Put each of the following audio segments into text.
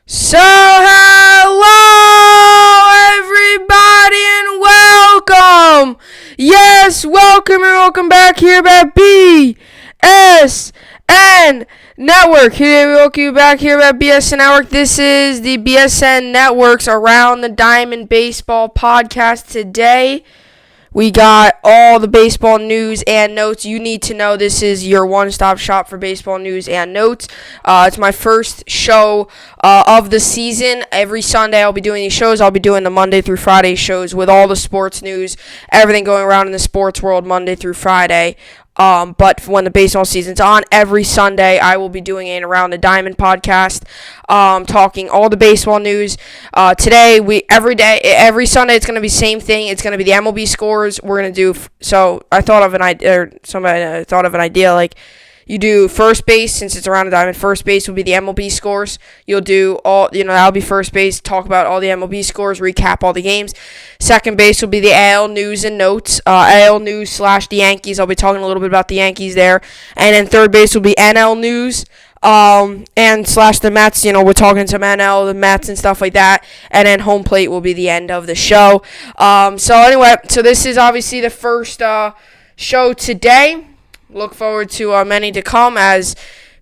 So, hello everybody and welcome! Yes, welcome and welcome back here at BSN Network. Here we welcome you back here at BSN Network. This is the BSN Network's Around the Diamond Baseball podcast. Today, we got all the baseball news and notes you need to know. This is your one-stop shop for baseball news and notes. It's my first show of the season. Every Sunday I'll be doing these shows. I'll be doing the Monday through Friday shows with all the sports news, everything going around in the sports world Monday through Friday. But when the baseball season's on, every Sunday I will be doing an Around the Diamond podcast, talking all the baseball news. Today, every Sunday it's going to be the same thing. It's going to be the MLB scores. We're going to do, somebody thought of an idea, like, you do first base, since it's Around the Diamond. First base will be the MLB scores. You'll do that'll be first base, talk about all the MLB scores, recap all the games. Second base will be the AL news and notes, AL news / the Yankees. I'll be talking a little bit about the Yankees there. And then third base will be NL news, and / the Mets. We're talking some NL, the Mets and stuff like that. And then home plate will be the end of the show. So this is obviously the first show today. Look forward to many to come, as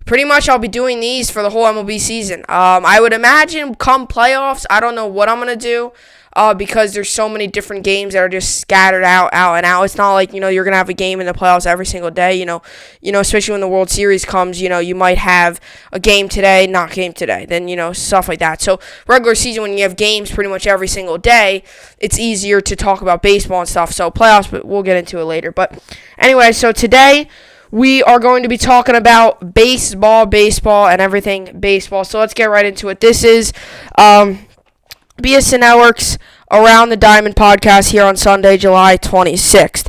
pretty much I'll be doing these for the whole MLB season. I would imagine come playoffs, I don't know what I'm going to do because there's so many different games that are just scattered out and out. It's not like, you're going to have a game in the playoffs every single day, especially when the World Series comes, you might have a game today, not game today, then, stuff like that. So regular season, when you have games pretty much every single day, it's easier to talk about baseball and stuff. So playoffs, but we'll get into it later. But anyway, so today we are going to be talking about baseball, and everything baseball. So let's get right into it. This is BSN Network's Around the Diamond podcast here on Sunday, July 26th.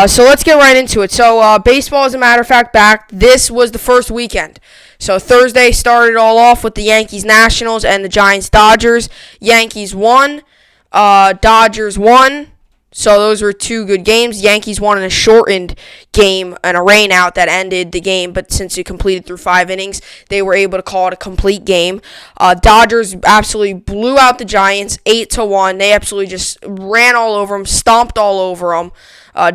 So let's get right into it. So baseball, as a matter of fact, back. This was the first weekend. So Thursday started all off with the Yankees Nationals and the Giants Dodgers. Yankees won. Dodgers won. So those were two good games. Yankees won in a shortened game and a rain out that ended the game, but since it completed through 5 innings, they were able to call it a complete game. Dodgers absolutely blew out the Giants 8-1. They absolutely just ran all over them, stomped all over them.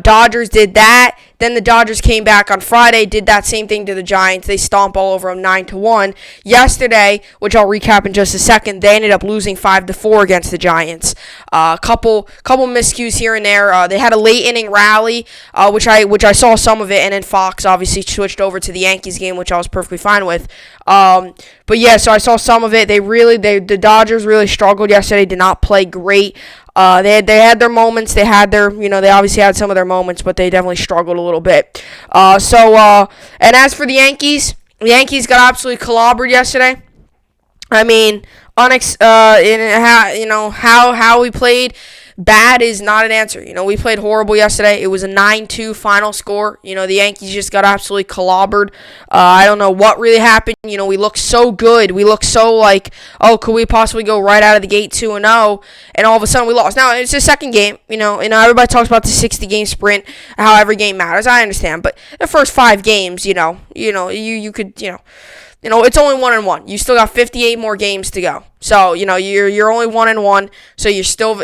Dodgers did that. Then the Dodgers came back on Friday, did that same thing to the Giants. They stomped all over them 9-1. Yesterday, which I'll recap in just a second, they ended up losing 5-4 against the Giants. Couple miscues here and there. They had a late inning rally, which I saw some of it, and then Fox obviously switched over to the Yankees game, which I was perfectly fine with. But yeah, so I saw some of it. The Dodgers really struggled yesterday. Did not play great. They had their moments. They had their, they obviously had some of their moments, but they definitely struggled a little bit. And as for the Yankees got absolutely clobbered yesterday. I mean, how we played. Bad is not an answer. We played horrible yesterday. It was a 9-2 final score. The Yankees just got absolutely clobbered. I don't know what really happened. We looked so good. We looked so like, could we possibly go right out of the gate 2-0? And all of a sudden we lost. Now, it's the second game. Everybody talks about the 60-game sprint, how every game matters. I understand. But the first 5 games, you could, it's only 1-1. You still got 58 more games to go. So, you're only 1-1, so you're still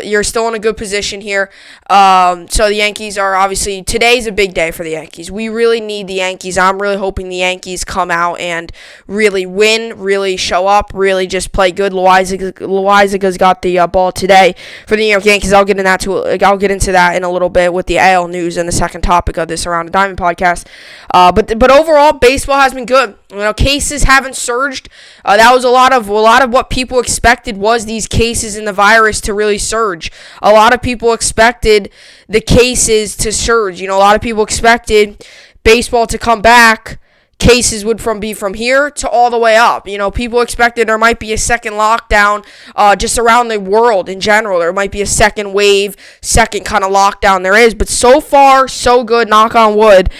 in a good position here. So the Yankees are obviously, today's a big day for the Yankees. We really need the Yankees. I'm really hoping the Yankees come out and really win, really show up, really just play good. Loizaga's got the ball today for the New York Yankees. I'll get into that in a little bit with the AL news and the second topic of this Around the Diamond podcast. But overall, baseball has been good. Cases haven't surged. That was a lot of what people expected, was these cases in the virus to really surge. A lot of people expected the cases to surge. A lot of people expected baseball to come back. Cases would be from here to all the way up. People expected there might be a second lockdown just around the world in general. There might be a second wave, second kind of lockdown there is. But so far, so good, knock on wood.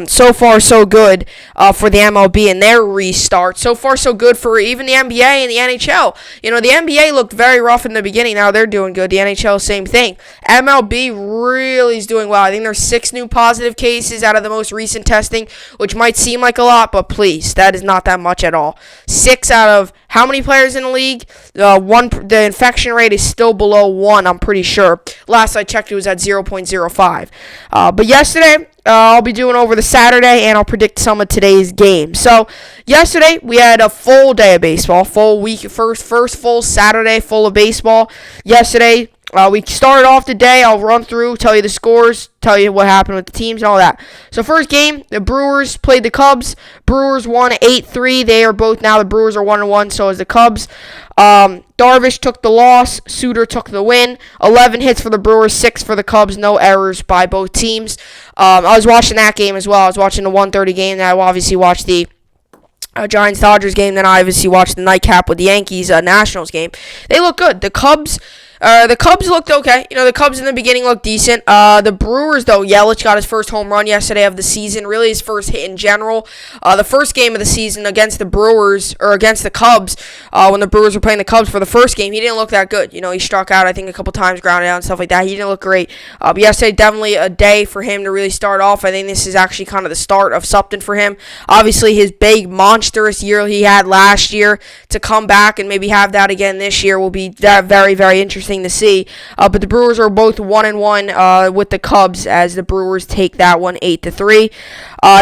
So far, so good for the MLB and their restart. So far, so good for even the NBA and the NHL. The NBA looked very rough in the beginning. Now they're doing good. The NHL, same thing. MLB really is doing well. I think there's 6 new positive cases out of the most recent testing, which might seem like a lot, but please, that is not that much at all. 6 out of How many players in the league? The infection rate is still below 1, I'm pretty sure. Last I checked, it was at 0.05. But yesterday, I'll be doing over the Saturday, and I'll predict some of today's games. So, yesterday, we had a full day of baseball, full week, first full Saturday full of baseball. Yesterday, we started off the day. I'll run through, tell you the scores, tell you what happened with the teams and all that. So first game, the Brewers played the Cubs. Brewers won 8-3. They are both now, the Brewers are 1-1, so is the Cubs. Darvish took the loss. Suter took the win. 11 hits for the Brewers, 6 for the Cubs. No errors by both teams. I was watching that game as well. I was watching the 1:30 game. And I obviously watched the Giants-Dodgers game. Then I obviously watched the nightcap with the Yankees-Nationals game. They look good. The Cubs looked okay. The Cubs in the beginning looked decent. The Brewers, though, Yelich got his first home run yesterday of the season. Really his first hit in general. The first game of the season against the Brewers, or against the Cubs, when the Brewers were playing the Cubs for the first game, he didn't look that good. He struck out, I think, a couple times, grounded out and stuff like that. He didn't look great. But yesterday, definitely a day for him to really start off. I think this is actually kind of the start of something for him. Obviously, his big, monstrous year he had last year, to come back and maybe have that again this year will be very, very interesting to see. But the Brewers are both 1-1 with the Cubs, as the Brewers take that one 8-3.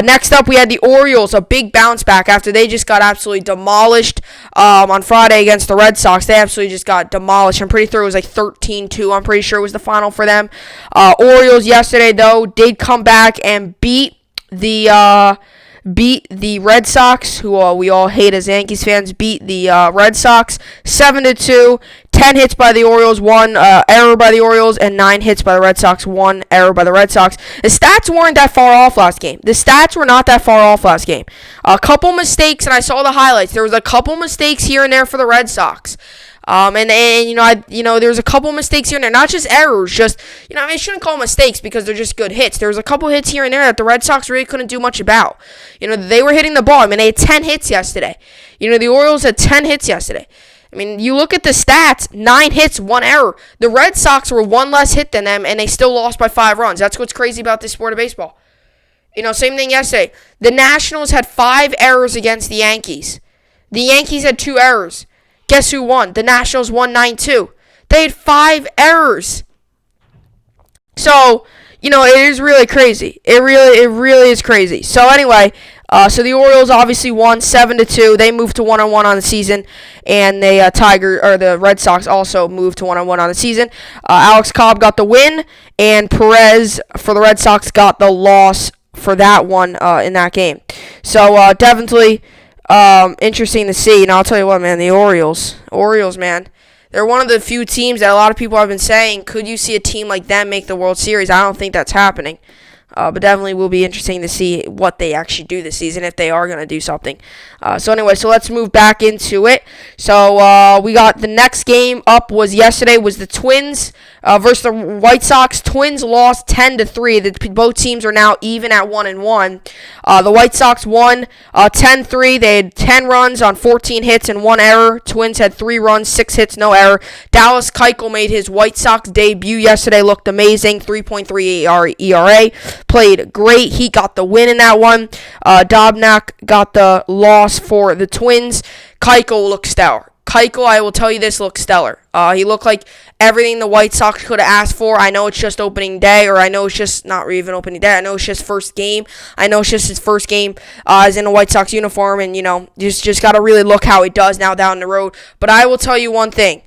Next up, we had the Orioles, a big bounce back after they just got absolutely demolished on Friday against the Red Sox. They absolutely just got demolished. I'm pretty sure it was like 13-2. I'm pretty sure it was the final for them. Orioles yesterday, though, did come back and beat the Red Sox, who we all hate as Yankees fans. Beat the Red Sox 7-2. 10 hits by the Orioles, 1 error by the Orioles, and 9 hits by the Red Sox, 1 error by the Red Sox. The stats weren't that far off last game. The stats were not that far off last game. A couple mistakes, and I saw the highlights. There was a couple mistakes here and there for the Red Sox. There's a couple mistakes here and there, not just errors, just, I shouldn't call them mistakes because they're just good hits. There was a couple hits here and there that the Red Sox really couldn't do much about. They were hitting the ball. They had 10 hits yesterday. The Orioles had 10 hits yesterday. You look at the stats, 9 hits, 1 error. The Red Sox were 1 less hit than them, and they still lost by 5 runs. That's what's crazy about this sport of baseball. Same thing yesterday. The Nationals had 5 errors against the Yankees. The Yankees had 2 errors. Guess who won? The Nationals won 9-2. They had 5 errors. So, it is really crazy. It really is crazy. So anyway, so the Orioles obviously won 7-2. They moved to 1-1 on the season, and the Red Sox also moved to 1-1 on the season. Alex Cobb got the win, and Perez for the Red Sox got the loss for that one in that game. So definitely interesting to see. I'll tell you what, man, the Orioles, man. They're one of the few teams that a lot of people have been saying, could you see a team like them make the World Series? I don't think that's happening. But definitely will be interesting to see what they actually do this season, if they are going to do something. So let's move back into it. So we got the next game up yesterday was the Twins versus the White Sox. Twins lost 10-3. Both teams are now even at 1-1. The White Sox won 10-3. They had 10 runs on 14 hits and 1 error. Twins had 3 runs, 6 hits, no error. Dallas Keuchel made his White Sox debut yesterday. Looked amazing. 3.3 ERA. Played great. He got the win in that one. Dobnak got the loss for the Twins. Keuchel looked stellar. Keuchel, I will tell you this, looked stellar. He looked like everything the White Sox could have asked for. I know it's just opening day, or I know it's just not even opening day. I know it's just first game. I know it's just his first game as in a White Sox uniform, and, just got to really look how he does now down the road. But I will tell you one thing.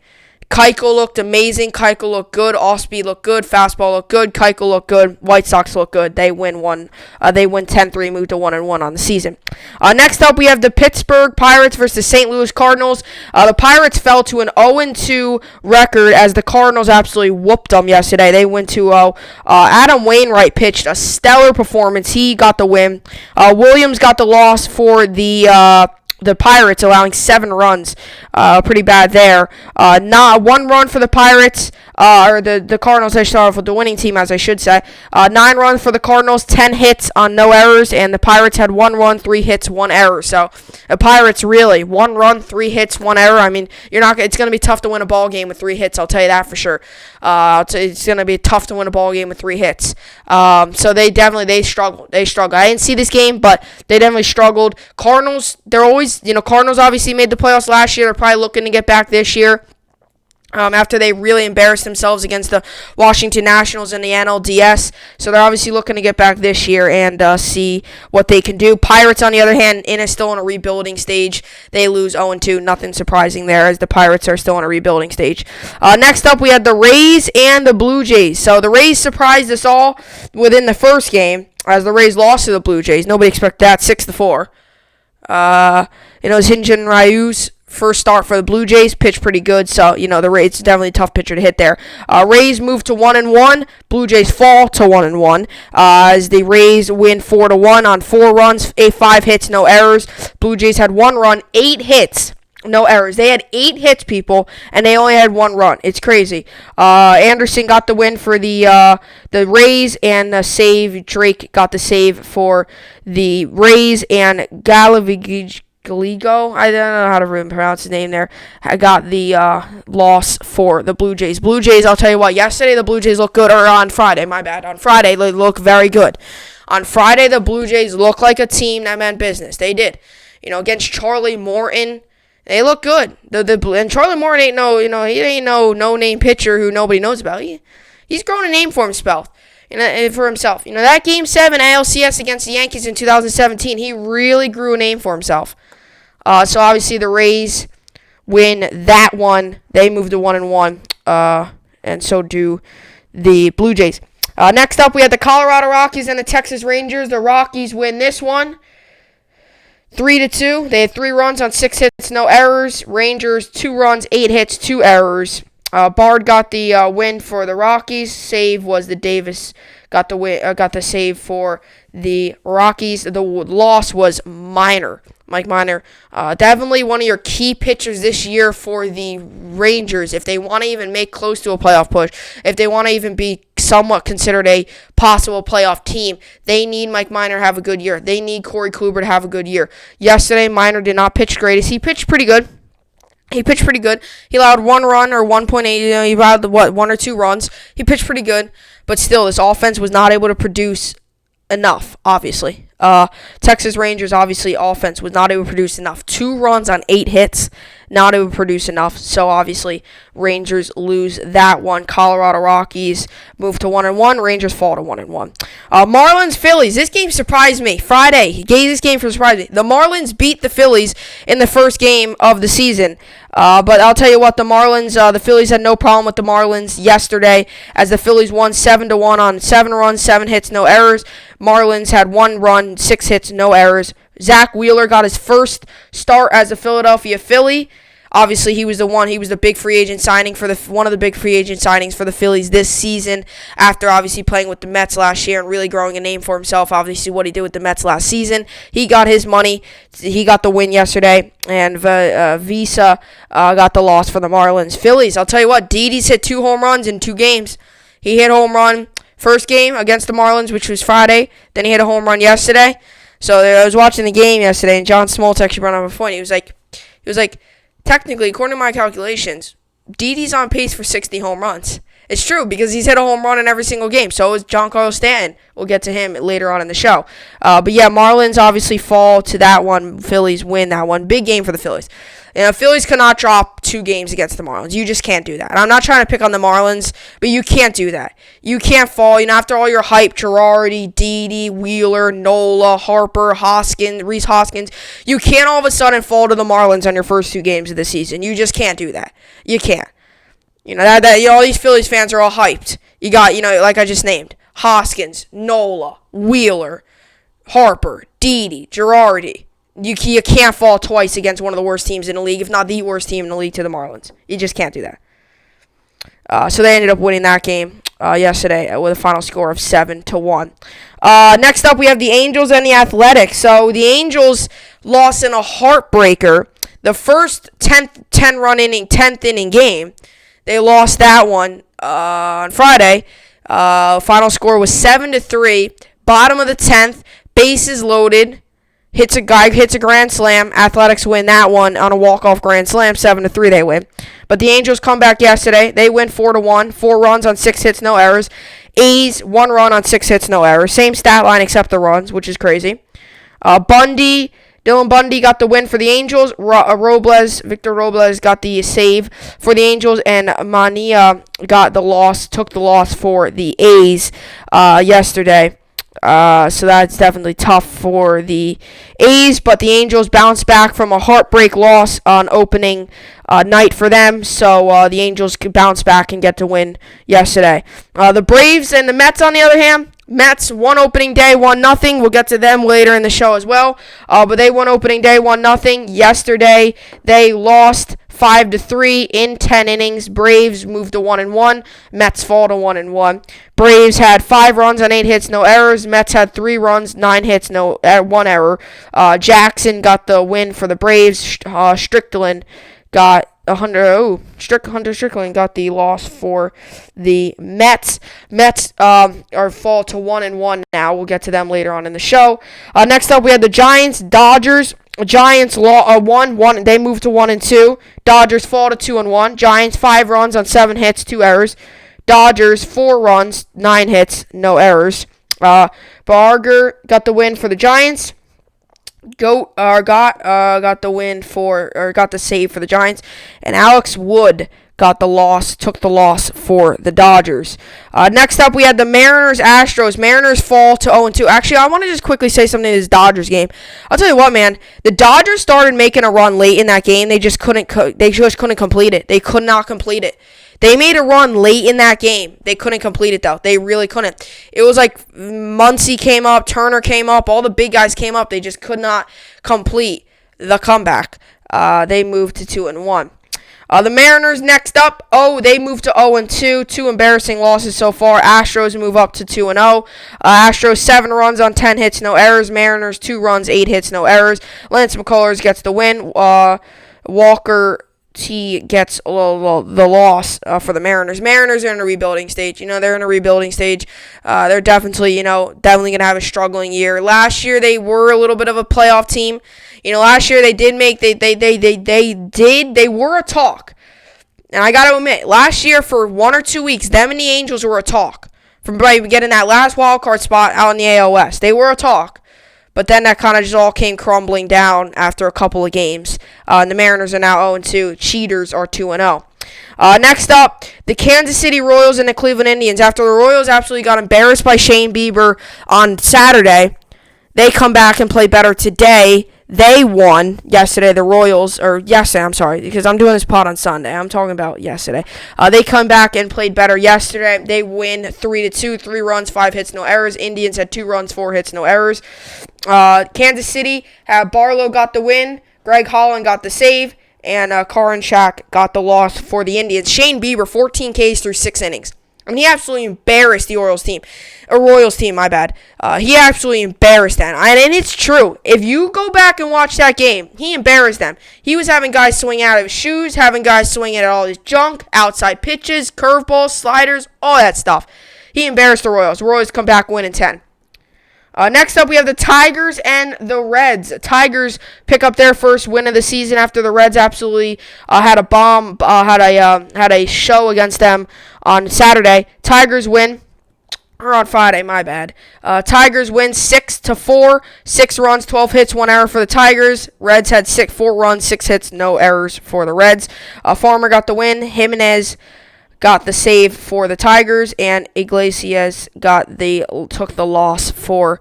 Keuchel looked amazing. Keuchel looked good. Off-speed looked good. Fastball looked good. Keuchel looked good. White Sox looked good. They win 10-3, move to 1-1 on the season. Next up, we have the Pittsburgh Pirates versus the St. Louis Cardinals. The Pirates fell to an 0-2 record as the Cardinals absolutely whooped them yesterday. They went 2-0. Adam Wainwright pitched a stellar performance. He got the win. Williams got the loss for the Pirates, allowing 7 runs. Pretty bad there. Not 1 run for the Pirates, or the Cardinals. They started off with the winning team, as I should say. 9 runs for the Cardinals, 10 hits on no errors, and the Pirates had 1 run, 3 hits, 1 error. So the Pirates really 1 run, 3 hits, 1 error. It's going to be tough to win a ball game with 3 hits. I'll tell you that for sure. It's going to be tough to win a ball game with 3 hits. So they struggled. I didn't see this game, but they definitely struggled. Cardinals, they're always Cardinals obviously made the playoffs last year. They're probably looking to get back this year. After they really embarrassed themselves against the Washington Nationals in the NLDS. So they're obviously looking to get back this year and see what they can do. Pirates, on the other hand, still in a rebuilding stage. They lose 0-2. Nothing surprising there, as the Pirates are still in a rebuilding stage. Next up, we had the Rays and the Blue Jays. So the Rays surprised us all within the first game, as the Rays lost to the Blue Jays. Nobody expected that, 6-4. It was Hyun-Jin Ryu's first start for the Blue Jays, pitched pretty good, so, the Rays, it's definitely a tough pitcher to hit there. Rays move to 1-1, Blue Jays fall to 1-1, as the Rays win 4-1 on 4 runs, 5 hits, no errors. Blue Jays had 1 run, 8 hits, no errors. They had 8 hits, people, and they only had 1 run. It's crazy. Anderson got the win for the Rays, and the save, Drake got the save for the Rays, and Galigo, I don't know how to pronounce his name there, I got the loss for the Blue Jays. Blue Jays, I'll tell you what, yesterday the Blue Jays looked good, or on Friday, my bad. On Friday, they looked very good. On Friday, the Blue Jays looked like a team that meant business. They did. Against Charlie Morton, they look good. And Charlie Morton ain't he ain't no-name pitcher who nobody knows about. He's grown a name for himself. For himself. That Game 7 ALCS against the Yankees in 2017, he really grew a name for himself. So obviously the Rays win that one. They move to 1-1, and so do the Blue Jays. Next up, we had the Colorado Rockies and the Texas Rangers. The Rockies win this one 3-2. They had 3 runs on 6 hits, no errors. Rangers 2 runs, 8 hits, 2 errors. Bard got the win for the Rockies. Save was the Davis got the win. Got the save for the Rockies. The loss was Minor. Mike Minor, definitely one of your key pitchers this year for the Rangers. If they want to even make close to a playoff push, if they want to even be somewhat considered a possible playoff team, they need Mike Minor to have a good year. They need Corey Kluber to have a good year. Yesterday, Minor did not pitch greatest. He pitched pretty good. He allowed 1 run or 1.8. He allowed 1 or 2 runs. He pitched pretty good, but still, this offense was not able to produce enough, obviously. Texas Rangers, obviously, offense was not able to produce enough. 2 runs on 8 hits, not able to produce enough. So, obviously, Rangers lose that one. Colorado Rockies move to 1-1. Rangers fall to 1-1. Marlins, Phillies. This game surprised me. Friday, this game surprised me. The Marlins beat the Phillies in the first game of the season. But I'll tell you what, the Phillies had no problem with the Marlins yesterday, as the Phillies won 7-1 on 7 runs, 7 hits, no errors. Marlins had 1 run, 6 hits, no errors. Zach Wheeler got his first start as a Philadelphia Philly. Obviously, he was the big free agent signing one of the big free agent signings for the Phillies this season, after obviously playing with the Mets last year and really growing a name for himself. Obviously, what he did with the Mets last season, he got his money. He got the win yesterday, and Visa got the loss for the Marlins. Phillies, I'll tell you what, Didi's hit 2 home runs in 2 games. He hit home run first game against the Marlins, which was Friday. Then he hit a home run yesterday. So I was watching the game yesterday, and John Smoltz actually brought up a point. He was like, technically, according to my calculations, Didi's on pace for 60 home runs. It's true, because he's hit a home run in every single game. So is Giancarlo Stanton. We'll get to him later on in the show. But yeah, Marlins obviously fall to that one. Phillies win that one. Big game for the Phillies. Phillies cannot drop 2 games against the Marlins. You just can't do that. And I'm not trying to pick on the Marlins, but you can't do that. You can't fall. After all your hype, Girardi, Didi, Wheeler, Nola, Harper, Rhys Hoskins, you can't all of a sudden fall to the Marlins on your first 2 games of the season. You just can't do that. You can't. All these Phillies fans are all hyped. You got, like I just named, Hoskins, Nola, Wheeler, Harper, Didi, Girardi. You can't fall twice against one of the worst teams in the league, if not the worst team in the league, to the Marlins. You just can't do that. So they ended up winning that game yesterday with a final score of 7-1. Next up, we have the Angels and the Athletics. So the Angels lost in a heartbreaker. The first 10th inning game, they lost that one on Friday. Final score was 7-3. Bottom of the 10th, bases loaded. Hits a grand slam. Athletics win that one on a walk-off grand slam. 7-3 they win. But the Angels come back yesterday. They win 4-1. 4 runs on 6 hits, no errors. A's 1 run on 6 hits, no errors. Same stat line except the runs, which is crazy. Bundy Dylan Bundy got the win for the Angels. Victor Robles got the save for the Angels, and Mania took the loss for the A's yesterday. So that's definitely tough for the A's, but the Angels bounced back from a heartbreak loss on opening night for them. So the Angels could bounce back and get to win yesterday. The Braves and the Mets, on the other hand, Mets won opening day 1-0. We'll get to them later in the show as well. But they won opening day 1-0. Yesterday they lost 5-3 in 10 innings. Braves moved to 1-1. Mets fall to 1-1. Braves had 5 runs on 8 hits, no errors. Mets had 3 runs, 9 hits, 1 error. Jackson got the win for the Braves. Strickland got Hunter Strickland got the loss for the Mets. Mets are fall to 1-1 now. We'll get to them later on in the show. Next up, we had the Giants, Dodgers. Giants won. They moved to 1-2. Dodgers fall to 2-1. Giants 5 runs on 7 hits, 2 errors. Dodgers 4 runs, 9 hits, no errors. Barger got the win for the Giants. Got the save for the Giants, and Alex Wood took the loss for the Dodgers. Next up, we had the Mariners, Astros. Mariners fall to 0-2. Actually, I want to just quickly say something to this Dodgers game. I'll tell you what, man. The Dodgers started making a run late in that game. They just couldn't complete it. They could not complete it. They made a run late in that game. They couldn't complete it, though. They really couldn't. It was like Muncy came up, Turner came up, all the big guys came up. They just could not complete the comeback. They moved to 2-1. The Mariners next up. They moved to 0-2. 2 embarrassing losses so far. Astros move up to 2-0. Astros 7 runs on 10 hits, no errors. Mariners 2 runs, 8 hits, no errors. Lance McCullers gets the win. Walker T gets the loss for the Mariners. Mariners are in a rebuilding stage. They're in a rebuilding stage. They're definitely going to have a struggling year. Last year they were a little bit of a playoff team. Last year they were a talk. And I got to admit, last year for 1 or 2 weeks, them and the Angels were a talk. From getting that last wild card spot out in the AL West. They were a talk. But then that kind of just all came crumbling down after a couple of games. And the Mariners are now 0-2. Cheaters are 2-0. Next up, the Kansas City Royals and the Cleveland Indians. After the Royals absolutely got embarrassed by Shane Bieber on Saturday, they come back and play better today. They won yesterday, I'm sorry, because I'm doing this pod on Sunday. I'm talking about yesterday. They come back and played better yesterday. They win 3-2, 3 runs, 5 hits, no errors. Indians had 2 runs, 4 hits, no errors. Kansas City, Barlow got the win. Greg Holland got the save. And Karinchak got the loss for the Indians. Shane Bieber, 14 Ks through 6 innings. He absolutely embarrassed the Royals team, my bad. He absolutely embarrassed them. And it's true. If you go back and watch that game, he embarrassed them. He was having guys swing out of his shoes, having guys swing at all his junk, outside pitches, curveballs, sliders, all that stuff. He embarrassed the Royals. The Royals come back winning 10. Next up, we have the Tigers and the Reds. Tigers pick up their first win of the season after the Reds absolutely had a show against them on Saturday. Tigers win, or on Friday, my bad. Tigers win 6-4, 6 runs, 12 hits, 1 error for the Tigers. Reds had 4 runs, 6 hits, no errors for the Reds. Farmer got the win. Jimenez got the save for the Tigers, and Iglesias took the loss for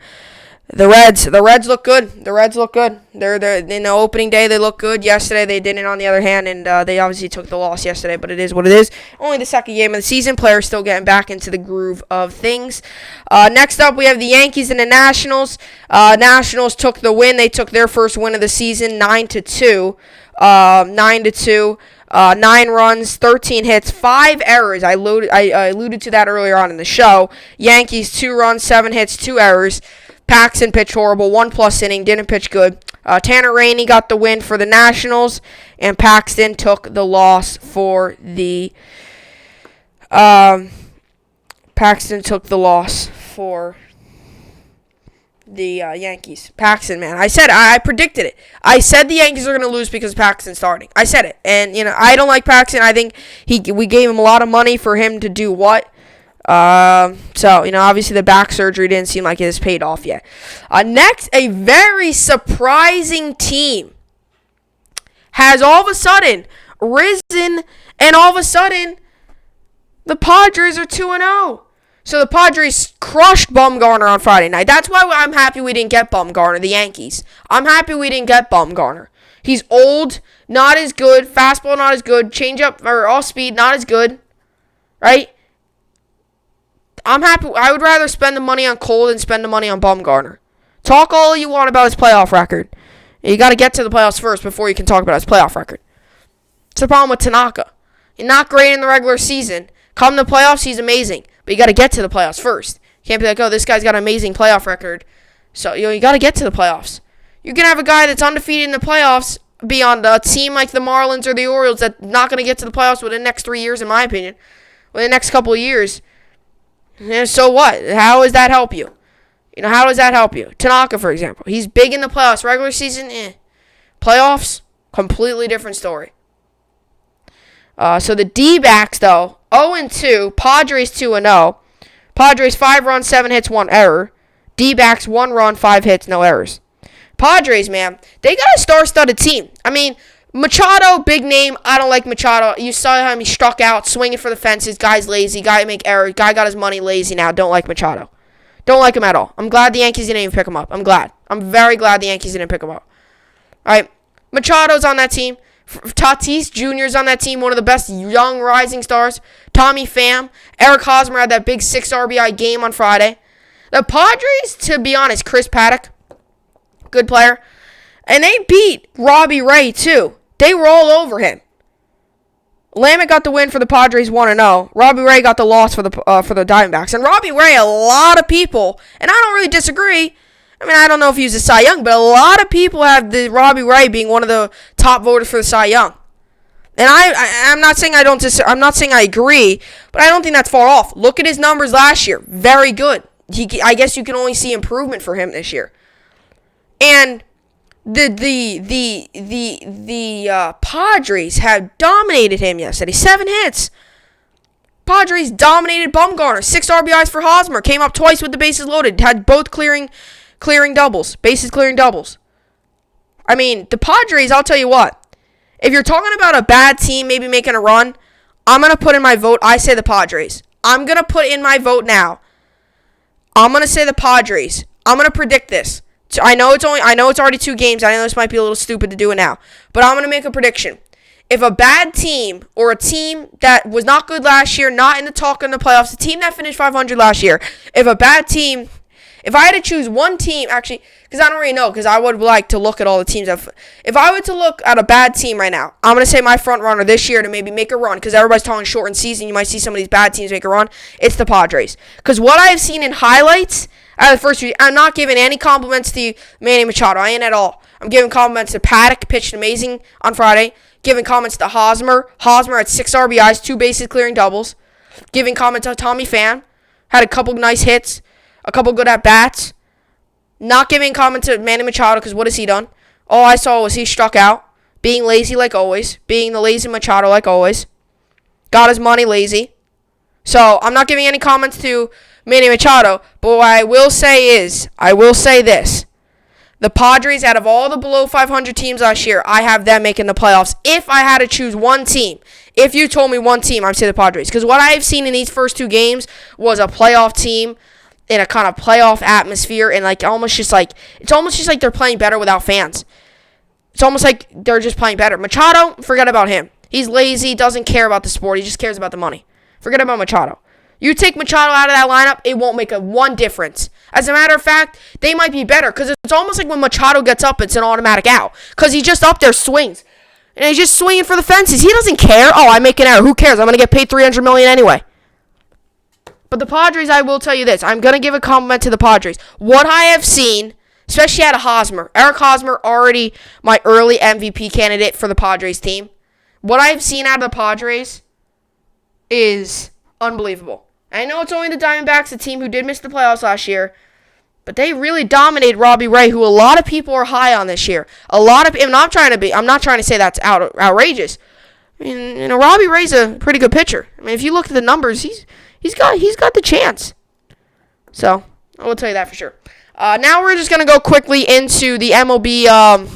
the Reds. The Reds look good. They're in the opening day. They look good. Yesterday they didn't, on the other hand, and they obviously took the loss yesterday. But it is what it is. Only the second game of the season. Players still getting back into the groove of things. Next up, we have the Yankees and the Nationals. Nationals took the win. They took their first win of the season, 9-2. 9-2. 9 runs, 13 hits, 5 errors. I alluded to that earlier on in the show. Yankees 2 runs, 7 hits, 2 errors. Paxton pitched horrible, 1+ inning, didn't pitch good. Tanner Rainey got the win for the Nationals, and Paxton took the loss for the Yankees. Paxton, man. I predicted it. I said the Yankees are going to lose because Paxton's starting. I said it. And, I don't like Paxton. I think we gave him a lot of money for him to do what? Obviously the back surgery didn't seem like it has paid off yet. Next, a very surprising team has all of a sudden risen, and all of a sudden the Padres are 2-0. So the Padres crushed Bumgarner on Friday night. That's why I'm happy we didn't get Bumgarner, the Yankees. I'm happy we didn't get Bumgarner. He's old, not as good. Fastball, not as good. Changeup or off speed, not as good. Right? I'm happy. I would rather spend the money on Cole than spend the money on Bumgarner. Talk all you want about his playoff record. You got to get to the playoffs first before you can talk about his playoff record. It's the problem with Tanaka. He's not great in the regular season. Come to the playoffs, he's amazing. But you got to get to the playoffs first. You can't be like, oh, this guy's got an amazing playoff record. So, you got to get to the playoffs. You can have a guy that's undefeated in the playoffs be on a team like the Marlins or the Orioles that's not going to get to the playoffs within the next 3 years, in my opinion. Within the next couple of years. So what? How does that help you? How does that help you? Tanaka, for example. He's big in the playoffs. Regular season, Playoffs, completely different story. So the D-backs, though, 0-2. Padres 2-0. Padres 5 runs, 7 hits, 1 error. D-backs 1 run, 5 hits, no errors. Padres, man, they got a star-studded team. Machado, big name. I don't like Machado. You saw him. He struck out, swinging for the fences. Guy's lazy. Guy make errors. Guy got his money, lazy now. Don't like Machado. Don't like him at all. I'm glad the Yankees didn't even pick him up. I'm glad. I'm very glad the Yankees didn't pick him up. All right. Machado's on that team. Tatis Jr.'s on that team. One of the best young rising stars. Tommy Pham. Eric Hosmer had that big 6 RBI game on Friday. The Padres, to be honest, Chris Paddock, good player. And they beat Robbie Ray, too. They were all over him. Lamet got the win for the Padres 1-0. Robbie Ray got the loss for the Diamondbacks. And Robbie Ray, a lot of people, and I don't really disagree. I don't know if he was a Cy Young, but a lot of people have the Robbie Ray being one of the top voters for the Cy Young. And I'm not saying I'm not saying I agree, but I don't think that's far off. Look at his numbers last year. Very good. I guess you can only see improvement for him this year. And the Padres have dominated him yesterday. 7 hits. Padres dominated Bumgarner. 6 RBIs for Hosmer. Came up twice with the bases loaded. Had both clearing doubles. Bases clearing doubles. The Padres, I'll tell you what. If you're talking about a bad team maybe making a run, I'm going to put in my vote. I say the Padres. I'm going to put in my vote now. I'm going to say the Padres. I'm going to predict this. I know it's already 2 games. I know this might be a little stupid to do it now, but I'm going to make a prediction. If a bad team or a team that was not good last year, not in the talk in the playoffs, a team that finished 500 last year, if I had to choose one team, actually, because I don't really know, because I would like to look at all the teams. If I were to look at a bad team right now, I'm going to say my front runner this year to maybe make a run, because everybody's talking shortened season. You might see some of these bad teams make a run. It's the Padres. Because what I have seen in highlights out of the first 2, I'm not giving any compliments to Manny Machado. I ain't at all. I'm giving compliments to Paddock, pitched amazing on Friday. Giving comments to Hosmer. Hosmer had 6 RBIs, 2 bases clearing doubles. Giving comments to Tommy Pham. Had a couple nice hits. A couple good at-bats. Not giving comment to Manny Machado because what has he done? All I saw was he struck out. Being lazy like always. Being the lazy Machado like always. Got his money lazy. So, I'm not giving any comments to Manny Machado. But what I will say is, I will say this. The Padres, out of all the below 500 teams last year, I have them making the playoffs. If I had to choose one team, if you told me one team, I'd say the Padres. Because what I've seen in these first 2 games was a playoff team in a kind of playoff atmosphere, and it's almost just like they're playing better without fans. It's almost like they're just playing better. Machado, forget about him. He's lazy, doesn't care about the sport. He just cares about the money. Forget about Machado. You take Machado out of that lineup, it won't make one difference. As a matter of fact, they might be better because it's almost like when Machado gets up, it's an automatic out because he's just up there swings. And he's just swinging for the fences. He doesn't care. Oh, I make an error. Who cares? I'm going to get paid $300 million anyway. But the Padres, I will tell you this. I'm going to give a compliment to the Padres. What I have seen, especially out of Hosmer. Eric Hosmer, already my early MVP candidate for the Padres team. What I've seen out of the Padres is unbelievable. I know it's only the Diamondbacks, a team who did miss the playoffs last year. But they really dominated Robbie Ray, who a lot of people are high on this year. I'm not trying to say that's outrageous. Robbie Ray's a pretty good pitcher. If you look at the numbers, he's got the chance. So I will tell you that for sure. Now we're just gonna go quickly into the MLB.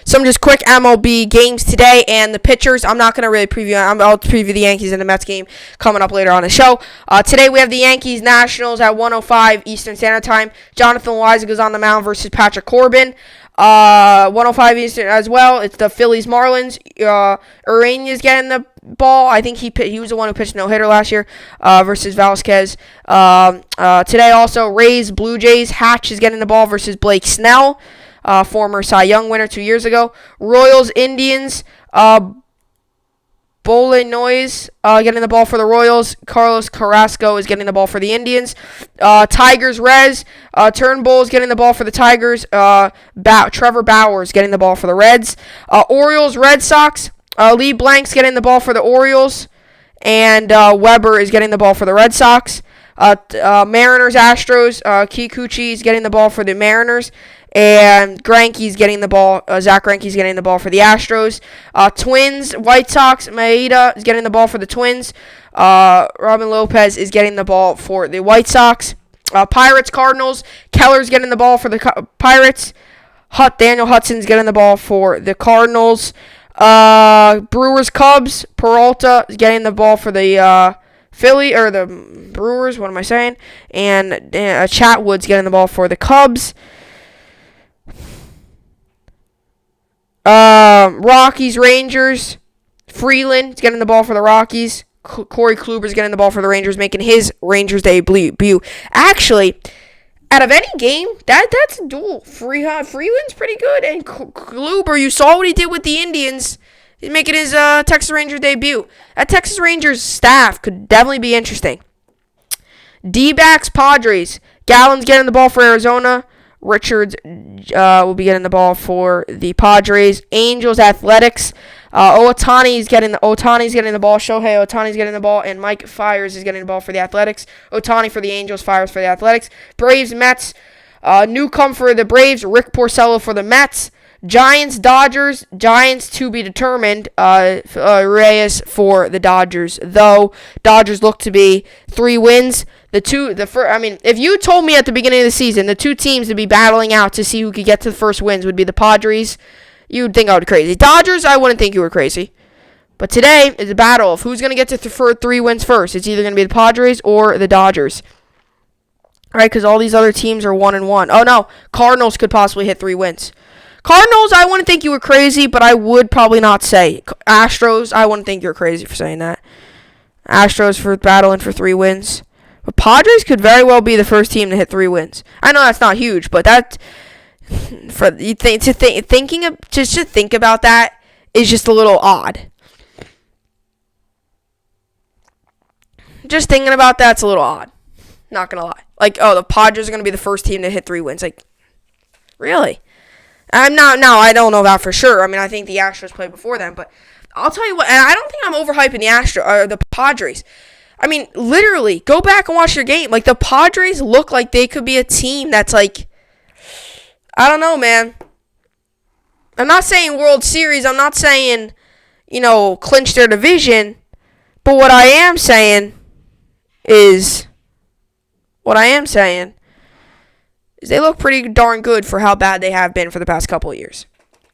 Some just quick MLB games today and the pitchers. I'm not going to really preview. I'll preview the Yankees and the Mets game coming up later on the show. Today we have the Yankees Nationals at 1:05 Eastern Standard Time. Jonathan Loaiza goes on the mound versus Patrick Corbin. 1:05 Eastern as well. It's the Phillies Marlins. Ureña's getting the ball. I think he was the one who pitched no-hitter last year versus Vasquez. Today also Rays Blue Jays. Hatch is getting the ball versus Blake Snell. Former Cy Young winner 2 years ago. Royals, Indians, Bolaños getting the ball for the Royals. Carlos Carrasco is getting the ball for the Indians. Tigers, Reds. Turnbull is getting the ball for the Tigers. Trevor Bauer is getting the ball for the Reds. Orioles, Red Sox. Lee Blank's getting the ball for the Orioles. And Weber is getting the ball for the Red Sox. Mariners, Astros. Kikuchi is getting the ball for the Mariners. And Greinke's getting the ball. Zach Greinke's getting the ball for the Astros. Twins, White Sox. Maeda is getting the ball for the Twins. Robin Lopez is getting the ball for the White Sox. Pirates, Cardinals. Keller's getting the ball for the Pirates. Daniel Hudson's getting the ball for the Cardinals. Brewers, Cubs. Peralta is getting the ball for the the Brewers. What am I saying? And Chatwood's getting the ball for the Cubs. Rockies, Rangers. Freeland is getting the ball for the Rockies. Corey Kluber's getting the ball for the Rangers, making his Rangers debut. Actually, out of any game, that's a duel. Freeland's pretty good, and Kluber, you saw what he did with the Indians. He's making his Texas Rangers debut. That Texas Rangers staff could definitely be interesting. D-backs, Padres. Gallen's getting the ball for Arizona. Richards will be getting the ball for the Padres. Angels, Athletics. Ohtani's getting the ball. Shohei Ohtani's getting the ball, and Mike Fiers is getting the ball for the Athletics. Ohtani for the Angels, Fiers for the Athletics. Braves, Mets. Newcomb for the Braves. Rick Porcello for the Mets. Giants, Dodgers. Giants to be determined. Reyes for the Dodgers. Though Dodgers look to be 3 wins. If you told me at the beginning of the season the 2 teams to be battling out to see who could get to the first wins would be the Padres, you'd think I was crazy. Dodgers, I wouldn't think you were crazy. But today is a battle of who's going to get to 3 wins first. It's either going to be the Padres or the Dodgers. Right, because all these other teams are 1-1. Oh, no. Cardinals could possibly hit 3 wins. Cardinals, I wouldn't think you were crazy, but I would probably not say. Astros, I wouldn't think you're crazy for saying that. Astros for battling for 3 wins. But Padres could very well be the first team to hit 3 wins. I know that's not huge, but that to think about that is just a little odd. Just thinking about that's a little odd. Not gonna lie. Like, the Padres are gonna be the first team to hit 3 wins. Like, really? I'm not. No, I don't know that for sure. I mean, I think the Astros played before them, but I'll tell you what. And I don't think I'm overhyping the Padres. I mean, literally, go back and watch your game. Like, the Padres look like they could be a team that's like, I don't know, man. I'm not saying World Series. I'm not saying, clinch their division. But what I am saying is they look pretty darn good for how bad they have been for the past couple of years.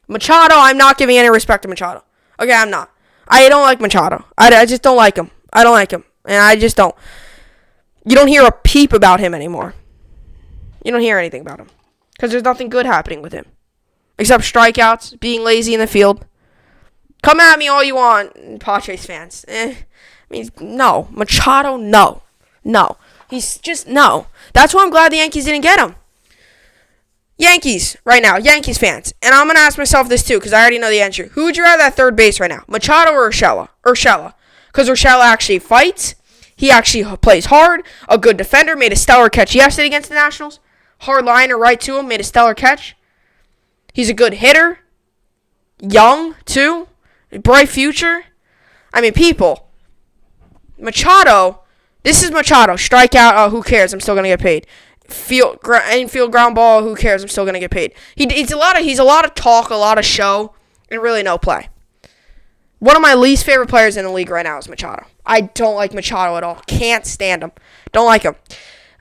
Machado, I'm not giving any respect to Machado. Okay, I'm not. I don't like Machado. I just don't like him. I don't like him. And I just don't. You don't hear a peep about him anymore. You don't hear anything about him. Because there's nothing good happening with him. Except strikeouts, being lazy in the field. Come at me all you want, Padres fans. No. Machado, no. No. He's just, no. That's why I'm glad the Yankees didn't get him. Yankees, right now. Yankees fans. And I'm going to ask myself this, too, because I already know the answer. Who would you rather at third base right now? Machado or Urshela? Urshela. Because Urshela actually fights. He actually plays hard. A good defender. Made a stellar catch yesterday against the Nationals. Hard liner right to him. Made a stellar catch. He's a good hitter. Young, too. Bright future. I mean, people. Machado. This is Machado. Strikeout. Who cares? I'm still going to get paid. Infield ground ball. Who cares? I'm still going to get paid. He's a lot of talk, a lot of show, and really no play. One of my least favorite players in the league right now is Machado. I don't like Machado at all. Can't stand him. Don't like him.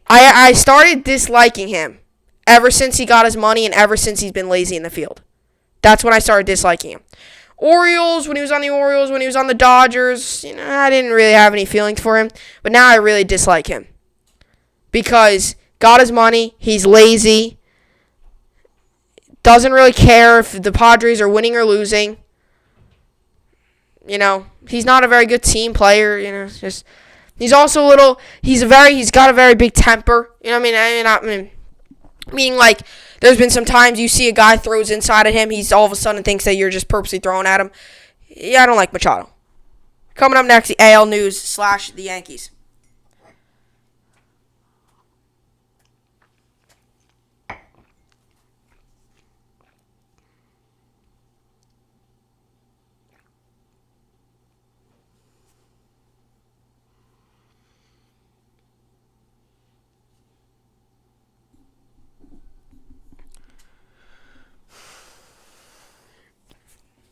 I started disliking him ever since he got his money and ever since he's been lazy in the field. That's when I started disliking him. Orioles, when he was on the Orioles, when he was on the Dodgers, I didn't really have any feelings for him. But now I really dislike him. Because got his money, he's lazy, doesn't really care if the Padres are winning or losing. He's not a very good team player, he's also he's got a very big temper. Meaning like there's been some times you see a guy throws inside at him, he's all of a sudden thinks that you're just purposely throwing at him. Yeah, I don't like Machado. Coming up next, the AL News / the Yankees.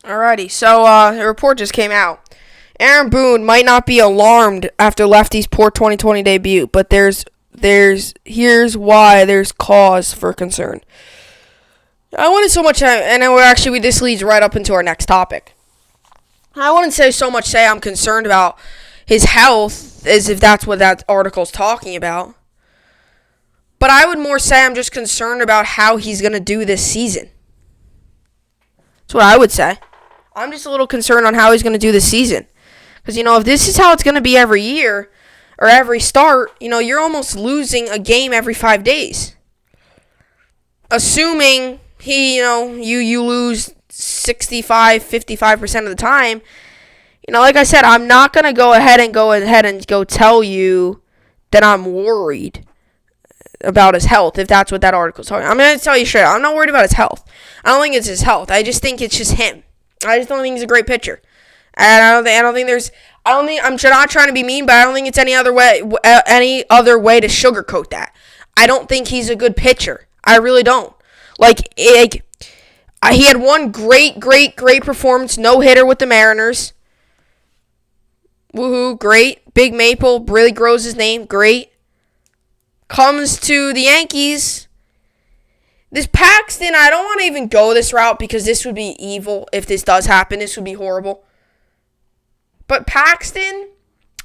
Alrighty, so the report just came out. Aaron Boone might not be alarmed after Lefty's poor 2020 debut, but here's why there's cause for concern. I wouldn't so much, this leads right up into our next topic. I wouldn't say I'm concerned about his health, as if that's what that article's talking about. But I would more say I'm just concerned about how he's going to do this season. That's what I would say. I'm just a little concerned on how he's going to do this season. Because, if this is how it's going to be every year, or every start, you're almost losing a game every 5 days. Assuming you lose 55% of the time, like I said, I'm not going to go ahead and go tell you that I'm worried about his health, if that's what that article's talking about. I'm going to tell you straight up, I'm not worried about his health. I don't think it's his health. I just think it's just him. I just don't think he's a great pitcher. And I'm not trying to be mean, but I don't think it's any other way to sugarcoat that. I don't think he's a good pitcher. I really don't. He had one great performance, no-hitter with the Mariners. Woohoo, great. Big Maple really grows his name, great. Comes to the Yankees. This Paxton, I don't want to even go this route because this would be evil if this does happen. This would be horrible. But Paxton,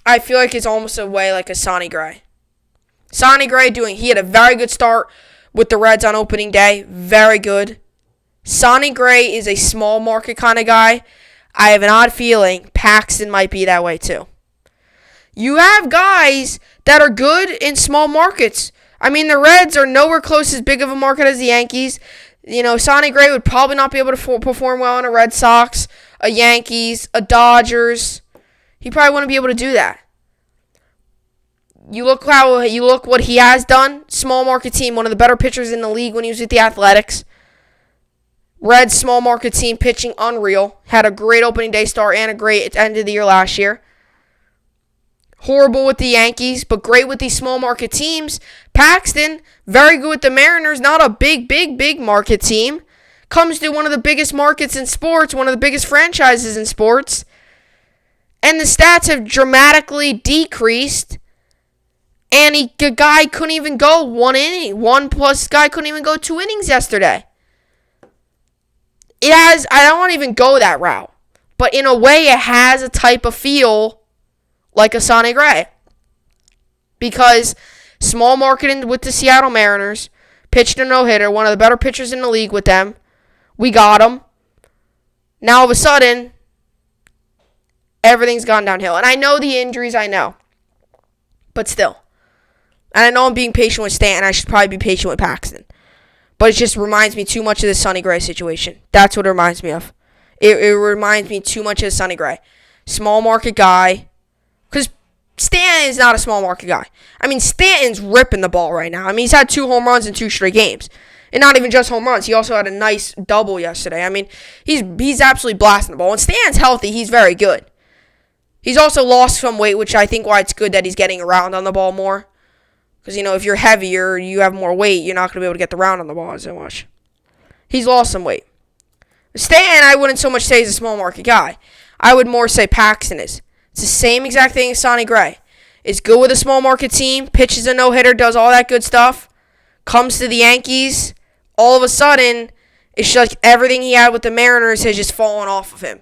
I feel like it's almost a way like a Sonny Gray. Sonny Gray he had a very good start with the Reds on opening day. Very good. Sonny Gray is a small market kind of guy. I have an odd feeling Paxton might be that way too. You have guys that are good in small markets. The Reds are nowhere close as big of a market as the Yankees. Sonny Gray would probably not be able to perform well in a Red Sox, a Yankees, a Dodgers. He probably wouldn't be able to do that. You look what he has done. Small market team, one of the better pitchers in the league when he was with the Athletics. Reds small market team pitching unreal. Had a great opening day start and a great end of the year last year. Horrible with the Yankees, but great with these small market teams. Paxton, very good with the Mariners, not a big market team. Comes to one of the biggest markets in sports, one of the biggest franchises in sports. And the stats have dramatically decreased. And the guy couldn't even go 1 inning. 1+ guy couldn't even go 2 innings yesterday. I don't want to even go that route. But in a way, it has a type of feel like a Sonny Gray. Because small market with the Seattle Mariners, pitched a no-hitter, one of the better pitchers in the league with them. We got him. Now all of a sudden, everything's gone downhill. And I know the injuries, I know. But still. And I know I'm being patient with Stanton. I should probably be patient with Paxton. But it just reminds me too much of the Sonny Gray situation. That's what it reminds me of. It reminds me too much of Sonny Gray. Small market guy. Because Stanton is not a small market guy. Stanton's ripping the ball right now. He's had 2 home runs in 2 straight games. And not even just home runs. He also had a nice double yesterday. He's absolutely blasting the ball. When Stanton's healthy, he's very good. He's also lost some weight, which I think why it's good that he's getting around on the ball more. Because, if you're heavier, you have more weight, you're not going to be able to get the round on the ball as much. He's lost some weight. Stanton, I wouldn't so much say he's a small market guy. I would more say Paxton is. It's the same exact thing as Sonny Gray. Is good with a small market team, pitches a no-hitter, does all that good stuff, comes to the Yankees, all of a sudden, it's like everything he had with the Mariners has just fallen off of him.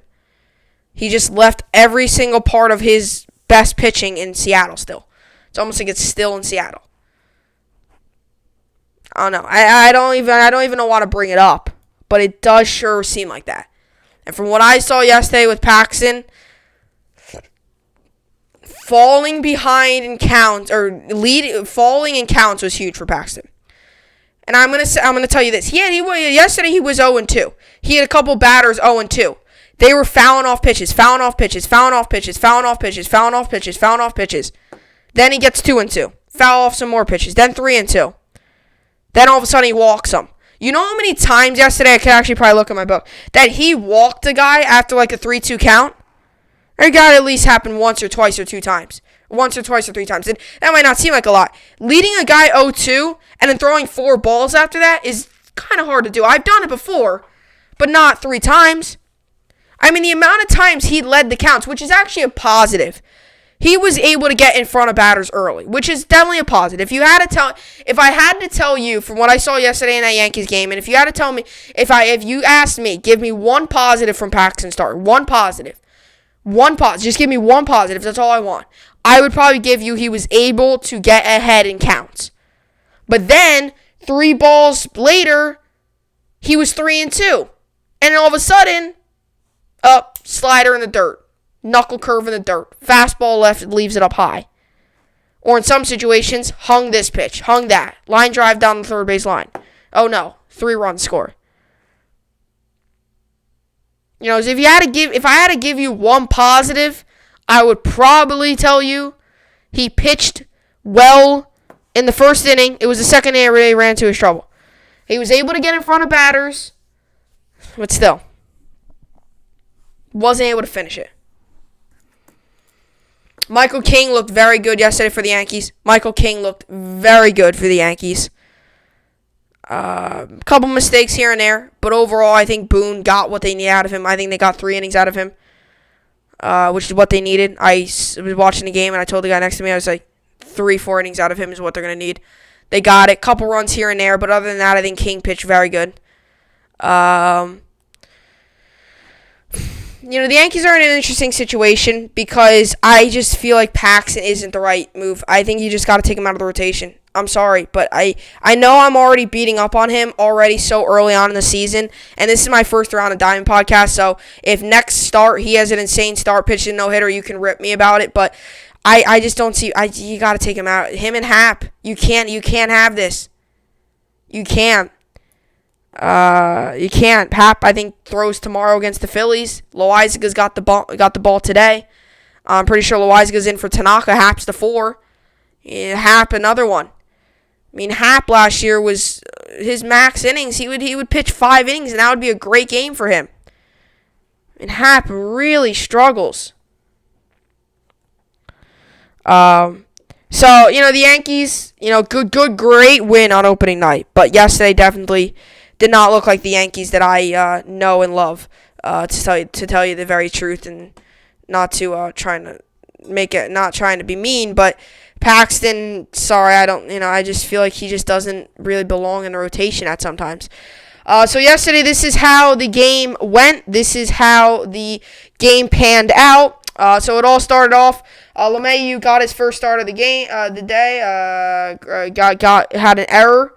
He just left every single part of his best pitching in Seattle still. It's almost like it's still in Seattle. I don't know. I don't even want to bring it up, but it does sure seem like that. And from what I saw yesterday with Paxton, falling behind in counts falling in counts was huge for Paxton. And I'm gonna tell you this. Yesterday he was 0-2. He had a couple batters 0-2. They were fouling off pitches. Then he gets 2-2. Foul off some more pitches. Then 3-2. Then all of a sudden he walks them. You know how many times yesterday, I could actually probably look at my book, that he walked a guy after like a 3-2 count? It got to at least happen once or twice or 3 times. And that might not seem like a lot. Leading a guy 0-2 and then throwing 4 balls after that is kind of hard to do. I've done it before, but not 3 times. I mean, the amount of times he led the counts, which is actually a positive. He was able to get in front of batters early, which is definitely a positive. If I had to tell you from what I saw yesterday in that Yankees game, and if you had to tell me, if you asked me, give me one positive from Paxton's start, one positive. Just give me one positive. That's all I want. I would probably give you he was able to get ahead in counts. But then, 3 balls later, he was 3-2. And all of a sudden, slider in the dirt. Knuckle curve in the dirt. Fastball left, leaves it up high. Or in some situations, hung this pitch, hung that. Line drive down the third base line. Oh no, 3 runs score. You know, if I had to give you one positive, I would probably tell you he pitched well in the first inning. It was the second inning where he ran into his trouble. He was able to get in front of batters, but still, wasn't able to finish it. Michael King looked very good yesterday for the Yankees. Couple mistakes here and there, but overall, I think Boone got what they needed out of him. I think they got 3 innings out of him, which is what they needed. I was watching the game, and I told the guy next to me, I was like, 3-4 innings out of him is what they're going to need. They got it. Couple runs here and there, but other than that, I think King pitched very good. The Yankees are in an interesting situation because I just feel like Paxton isn't the right move. I think you just got to take him out of the rotation. I'm sorry, but I know I'm already beating up on him already so early on in the season, and this is my first round of Diamond podcast, so if next start he has an insane start, pitching no-hitter, you can rip me about it, but I just don't see, you got to take him out. Him and Happ, you can't have this. You can't. You can't. Happ, I think, throws tomorrow against the Phillies. Loizaga's got the ball today. I'm pretty sure Loizaga's in for Tanaka. Happ's the 4. Happ, another one. I mean, Happ last year was his max innings. He would pitch 5 innings, and that would be a great game for him. And Happ really struggles. So, the Yankees, great win on opening night. But yesterday definitely did not look like the Yankees that I know and love, to tell you the very truth, and not to not trying to be mean, but Paxton, sorry, I just feel like he just doesn't really belong in the rotation at sometimes. So yesterday, this is how the game went. This is how the game panned out. So it all started off. LeMahieu got his first start of the game, had an error.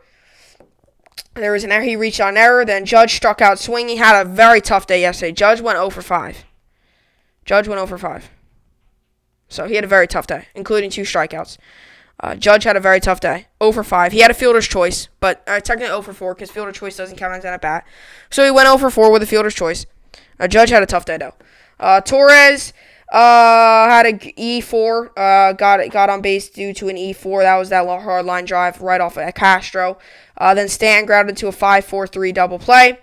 There was an error. He reached on error. Then Judge struck out swinging. Had a very tough day yesterday. Judge went 0 for 5. So he had a very tough day, including 2 strikeouts. Judge had a very tough day. 0 for 5. He had a fielder's choice, but technically 0 for 4 because fielder's choice doesn't count as an at-bat. So he went 0 for 4 with a fielder's choice. Judge had a tough day, though. Torres had an E4. Got on base due to an E4. That was that hard line drive right off of Castro. Then Stan grounded to a 5-4-3 double play.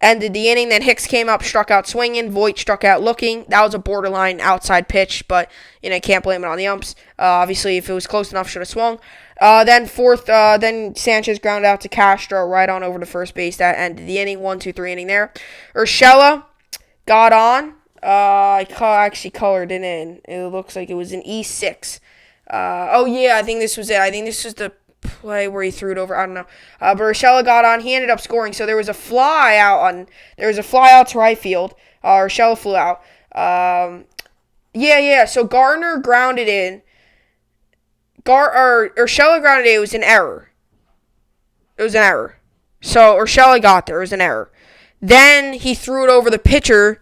Ended the inning. Then Hicks came up, struck out swinging. Voit struck out looking. That was a borderline outside pitch, but can't blame it on the umps. Obviously, if it was close enough, should have swung. Then Sanchez grounded out to Castro right on over to first base. That ended the inning. 1-2-3 inning there. Urshela got on. Actually colored it in. It looks like it was an E6. Oh yeah, I think this was it. I think this was the play where he threw it over. I don't know. But Urshela got on. He ended up scoring. So there was a fly out to right field. Urshela flew out. Yeah. So Gardner grounded in. Urshela grounded in. It was an error. So Urshela got there. It was an error. Then he threw it over the pitcher,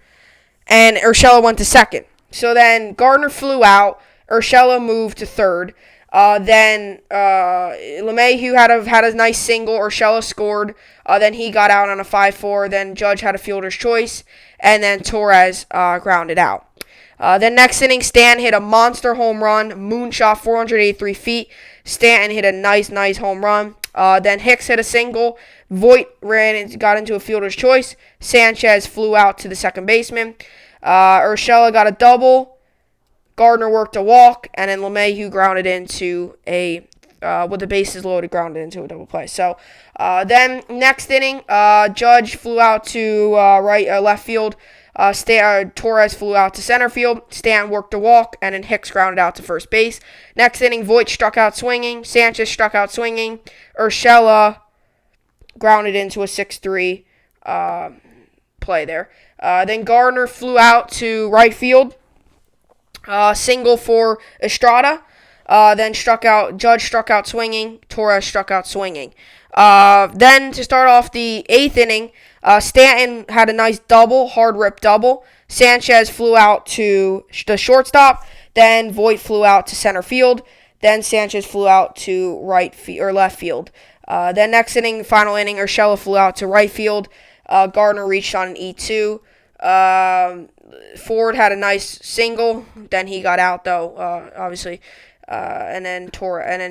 and Urshela went to second. So then Gardner flew out. Urshela moved to third. Then LeMahieu had a nice single. Urshela scored. Then he got out on a 5-4. Then Judge had a fielder's choice. And then Torres grounded out. Then next inning, Stan hit a monster home run. Moonshot, 483 feet. Stanton hit a nice home run. Then Hicks hit a single. Voit got into a fielder's choice. Sanchez flew out to the second baseman. Urshela got a double. Gardner worked a walk, and then LeMahieu grounded into with the bases loaded, grounded into a double play. So then next inning, Judge flew out to left field. Torres flew out to center field. Stan worked a walk, and then Hicks grounded out to first base. Next inning, Voit struck out swinging. Sanchez struck out swinging. Urshela grounded into a 6-3 play there. Then Gardner flew out to right field. Single for Estrada. Then Judge struck out swinging. Torres struck out swinging. Then to start off the eighth inning, Stanton had a nice double, hard rip double. Sanchez flew out to the shortstop. Then Voit flew out to center field. Then Sanchez flew out to left field. Then next inning, final inning, Urshela flew out to right field. Gardner reached on an E2. Ford had a nice single. Then he got out though, obviously. And then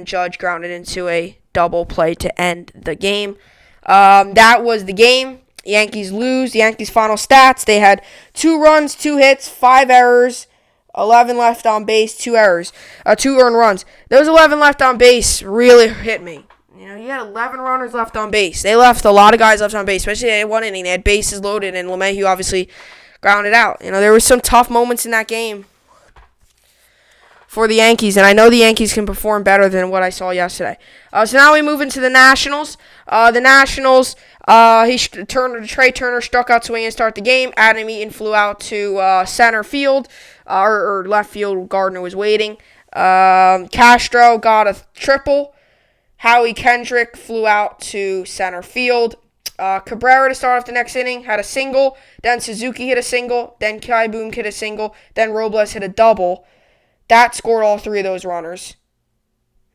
Judge grounded into a double play to end the game. That was the game. Yankees lose. The Yankees' final stats: they had 2 runs, 2 hits, 5 errors, 11 left on base, 2 errors, 2 earned runs. Those 11 left on base really hit me. You had 11 runners left on base. They left a lot of guys left on base, especially in one inning. They had bases loaded, and LeMahieu obviously grounded out. There were some tough moments in that game for the Yankees, and I know the Yankees can perform better than what I saw yesterday. So now we move into the Nationals. The Nationals, Trey Turner struck out swinging to start the game. Adam Eaton flew out to center field, or left field. Gardner was waiting. Castro got a triple. Howie Kendrick flew out to center field. Cabrera to start off the next inning had a single. Then Suzuki hit a single. Then Kai Boom hit a single. Then Robles hit a double. That scored all 3 of those runners.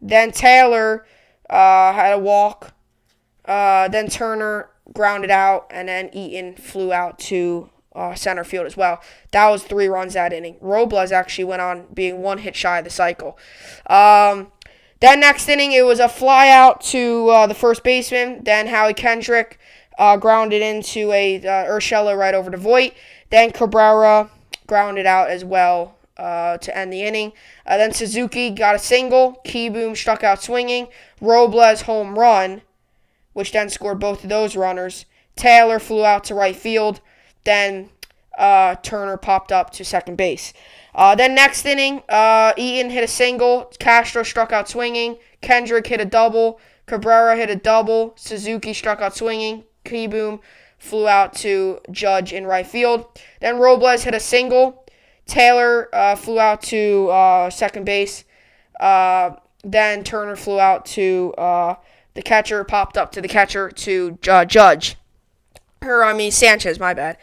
Then Taylor had a walk. Then Turner grounded out. And then Eaton flew out to center field as well. That was 3 runs that inning. Robles actually went on being 1 hit shy of the cycle. Then next inning, it was a fly out to the first baseman. Then Howie Kendrick grounded into a Urshela right over to Voit. Then Cabrera grounded out as well to end the inning. Then Suzuki got a single. Keyboom struck out swinging. Robles home run, which then scored both of those runners. Taylor flew out to right field. Then Turner popped up to second base. Then next inning, Eaton hit a single. Castro struck out swinging. Kendrick hit a double. Cabrera hit a double. Suzuki struck out swinging. Keyboom flew out to Judge in right field. Then Robles hit a single. Taylor flew out to second base. Then Turner flew out to the catcher, popped up to the catcher to Judge. Sanchez, my bad.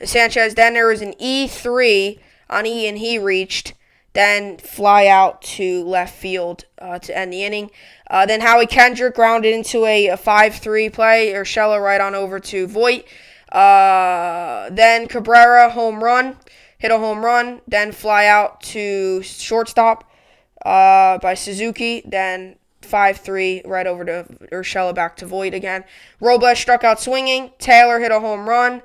Sanchez, then there was an E3 on Eaton, he reached. Then fly out to left field to end the inning. Then Howie Kendrick grounded into a 5-3 play. Urshela right on over to Voit. Then Cabrera hit a home run. Then fly out to shortstop by Suzuki. Then 5-3 right over to Urshela, back to Voit again. Robles struck out swinging. Taylor hit a home run.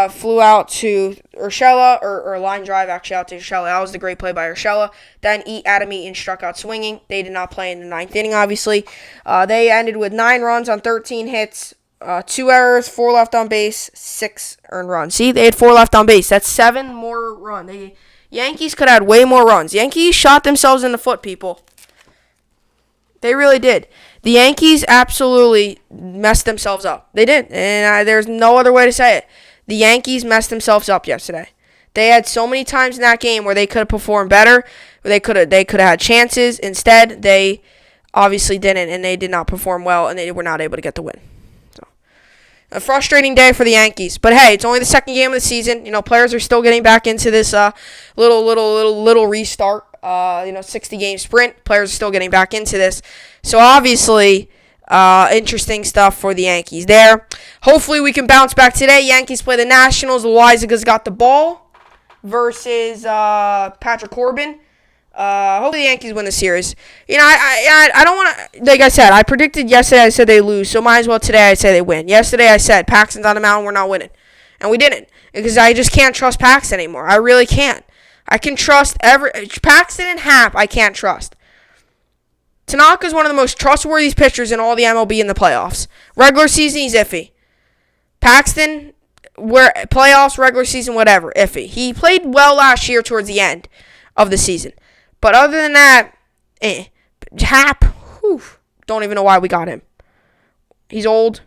Flew out to Urshela, or line drive actually out to Urshela. That was the great play by Urshela. Then Adam Eaton struck out swinging. They did not play in the 9th inning, obviously. They ended with 9 runs on 13 hits, 2 errors, 4 left on base, 6 earned runs. See, they had 4 left on base. That's 7 more runs. Yankees could have had way more runs. Yankees shot themselves in the foot, people. They really did. The Yankees absolutely messed themselves up. They did, and there's no other way to say it. The Yankees messed themselves up yesterday. They had so many times in that game where they could have performed better, where they could have had chances. Instead, they obviously didn't, and they did not perform well, and they were not able to get the win. So, a frustrating day for the Yankees. But hey, it's only the second game of the season. Players are still getting back into this little restart. 60-game sprint. Players are still getting back into this. So obviously, interesting stuff for the Yankees there. Hopefully we can bounce back today. Yankees play the Nationals. Loizaга's got the ball versus Patrick Corbin. Hopefully the Yankees win the series. I don't want to, like I said, I predicted yesterday, I said they lose, so might as well today I say they win. Yesterday I said Paxton's on the mound, we're not winning. And we didn't, because I just can't trust Paxton anymore. I really can't. I can trust Paxton and Happ, I can't trust. Tanaka's one of the most trustworthy pitchers in all the MLB in the playoffs. Regular season, he's iffy. Paxton, playoffs, regular season, whatever, iffy. He played well last year towards the end of the season. But other than that, Happ, don't even know why we got him. He's old,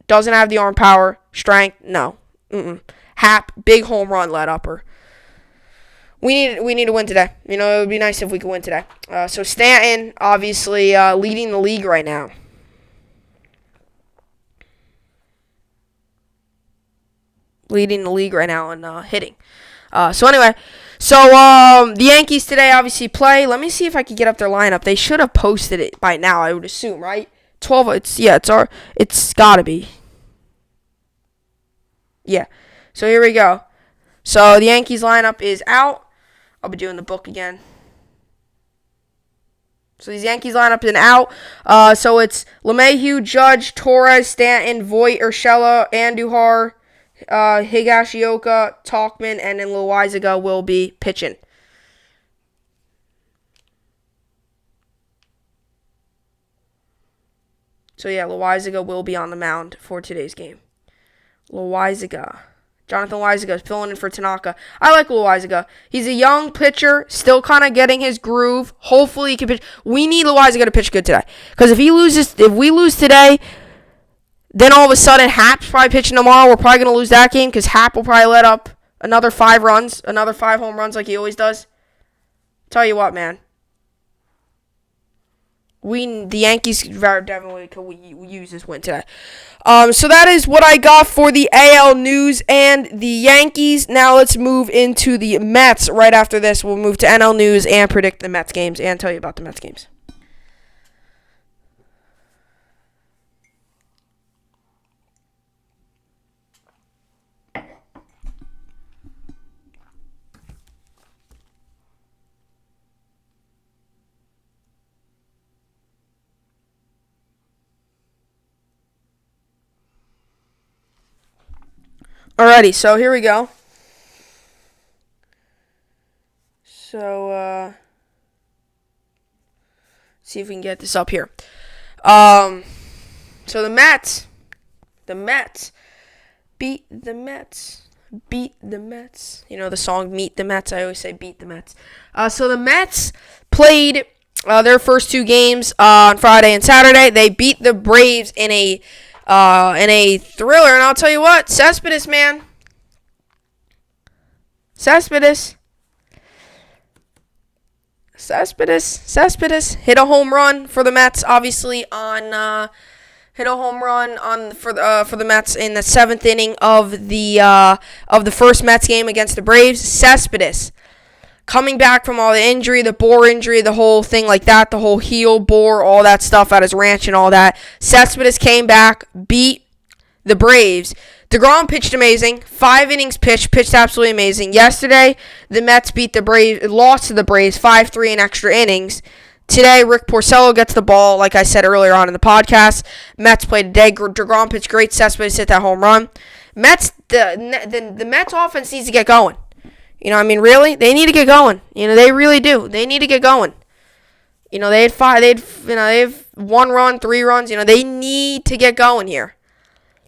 doesn't have the arm power, strength, no. Happ, big home run let upper. We need to win today. It would be nice if we could win today. So Stanton, obviously, leading the league right now. Leading the league right now in hitting. The Yankees today obviously play. Let me see if I can get up their lineup. They should have posted it by now, I would assume, right? 12. It's got to be. Yeah. So here we go. So the Yankees lineup is out. I'll be doing the book again. So these Yankees lineup is out. So it's LeMahieu, Judge, Torres, Stanton, Voit, Urshela, Andujar, Higashioka, Talkman, and then Loizaga will be pitching. So yeah, Loizaga will be on the mound for today's game. Jonathan Loizaga is filling in for Tanaka. I like Loizaga. He's a young pitcher, still kind of getting his groove. Hopefully he can pitch. We need Loizaga to pitch good today. Because if we lose today, then all of a sudden Happ's probably pitching tomorrow. We're probably going to lose that game because Happ will probably let up another 5 runs, another 5 home runs like he always does. Tell you what, man. The Yankees definitely could use this win today. So that is what I got for the AL news and the Yankees. Now let's move into the Mets. Right after this, we'll move to NL news and predict the Mets games and tell you about the Mets games. Alrighty, so here we go. So, see if we can get this up here. So the Mets beat the Mets. The song Meet the Mets. I always say beat the Mets. So the Mets played their first 2 games on Friday and Saturday. They beat the Braves in a thriller, and I'll tell you what, Cespedes, man. Cespedes hit a home run for the Mets, obviously hit a home run for the Mets in the 7th inning of the first Mets game against the Braves. Cespedes coming back from all the injury, the bore injury, the whole thing like that, the whole heel, bore, all that stuff at his ranch and all that. Cespedes came back, beat the Braves. DeGrom pitched amazing. 5 innings pitched absolutely amazing. Yesterday, the Mets lost to the Braves 5-3 in extra innings. Today, Rick Porcello gets the ball, like I said earlier on in the podcast. Mets played today. DeGrom pitched great. Cespedes hit that home run. The Mets offense needs to get going. Really? They need to get going. They really do. They need to get going. They have 1 run, 3 runs. They need to get going here.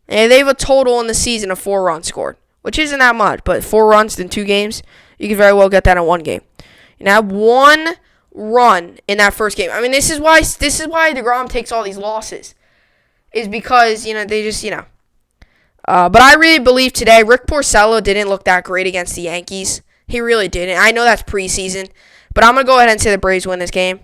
And they have a total in the season of 4 runs scored, which isn't that much, but 4 runs in 2 games, you could very well get that in 1 game. You know, 1 run in that first game. I mean, this is why DeGrom takes all these losses, is because, they just, but I really believe today Rick Porcello didn't look that great against the Yankees. He really didn't. I know that's preseason, but I'm going to go ahead and say the Braves win this game.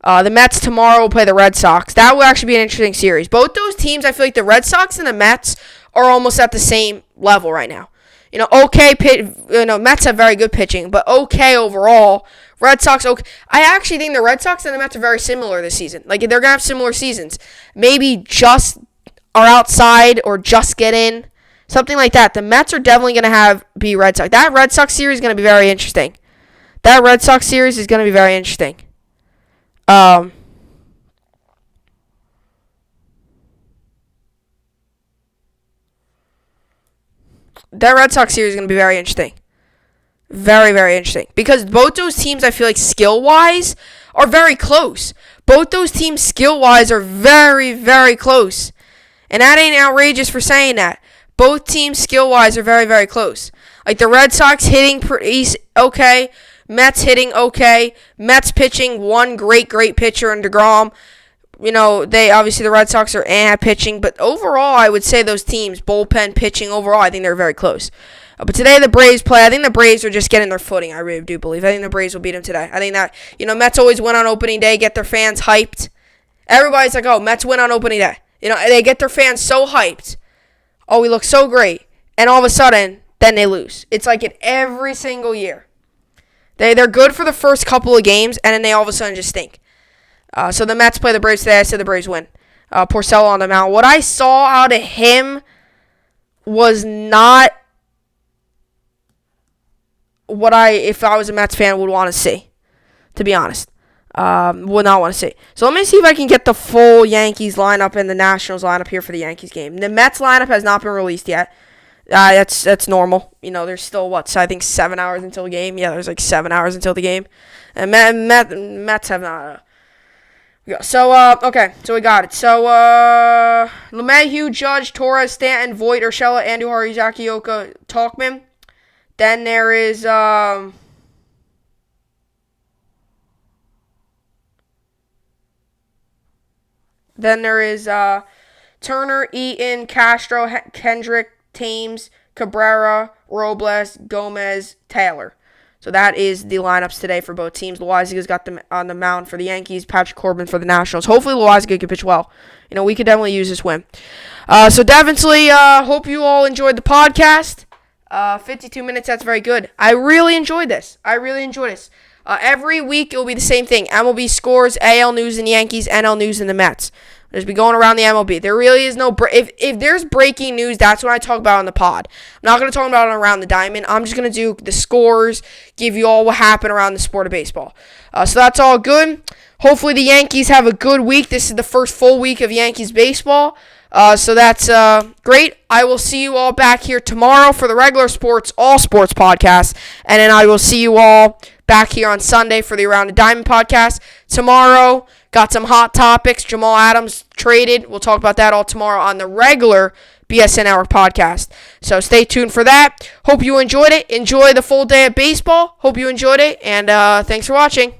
The Mets tomorrow will play the Red Sox. That will actually be an interesting series. Both those teams, I feel like the Red Sox and the Mets are almost at the same level right now. Mets have very good pitching, but okay overall. Red Sox, okay. I actually think the Red Sox and the Mets are very similar this season. Like, they're going to have similar seasons. Maybe just are outside or just get in. Something like that. The Mets are definitely going to be Red Sox. That Red Sox series is going to be very interesting. That Red Sox series is going to be very interesting. That Red Sox series is going to be very interesting. Very, very interesting. Because both those teams, I feel like skill-wise, are very close. Both those teams skill-wise are very, very close. And that ain't outrageous for saying that. Both teams skill-wise are very, very close. Like the Red Sox hitting pretty okay. Mets hitting okay. Mets pitching one great pitcher in DeGrom. The Red Sox are pitching. But overall, I would say those teams, bullpen pitching overall, I think they're very close. But today the Braves play. I think the Braves are just getting their footing. I really do believe. I think the Braves will beat them today. I think that, Mets always win on opening day, get their fans hyped. Everybody's like, oh, Mets win on opening day. They get their fans so hyped. Oh, we look so great. And all of a sudden, then they lose. It's like it every single year. They're good for the first couple of games, and then they all of a sudden just stink. So the Mets play the Braves today. I said the Braves win. Porcello on the mound. What I saw out of him was not what if I was a Mets fan, would want to see, to be honest. Would not want to see. So let me see if I can get the full Yankees lineup and the Nationals lineup here for the Yankees game. The Mets lineup has not been released yet. That's normal. There's still, I think 7 hours until the game. Yeah, there's like 7 hours until the game. And Mets have not. So, okay. So we got it. So, LeMahieu, Judge, Torres, Stanton, Voit, Urshela, Andujar, Zakioka, Talkman. Then there is, Turner, Eaton, Castro, Kendrick, Thames, Cabrera, Robles, Gomez, Taylor. So that is the lineups today for both teams. Loaisiga's got them on the mound for the Yankees. Patrick Corbin for the Nationals. Hopefully Loaisiga can pitch well. We could definitely use this win. So definitely hope you all enjoyed the podcast. 52 minutes, that's very good. I really enjoyed this. Every week it will be the same thing. MLB scores, AL news in the Yankees, NL news in the Mets. I'll just be going around the MLB. There really is no if there's breaking news, that's what I talk about on the pod. I'm not going to talk about it around the diamond. I'm just going to do the scores, give you all what happened around the sport of baseball. So that's all good. Hopefully the Yankees have a good week. This is the first full week of Yankees baseball. So that's great. I will see you all back here tomorrow for the regular all sports podcast. And then I will see you all back here on Sunday for the Around the Diamond podcast. Tomorrow, got some hot topics. Jamal Adams traded. We'll talk about that all tomorrow on the regular BSN Hour podcast. So stay tuned for that. Hope you enjoyed it. Enjoy the full day of baseball. Hope you enjoyed it. And thanks for watching.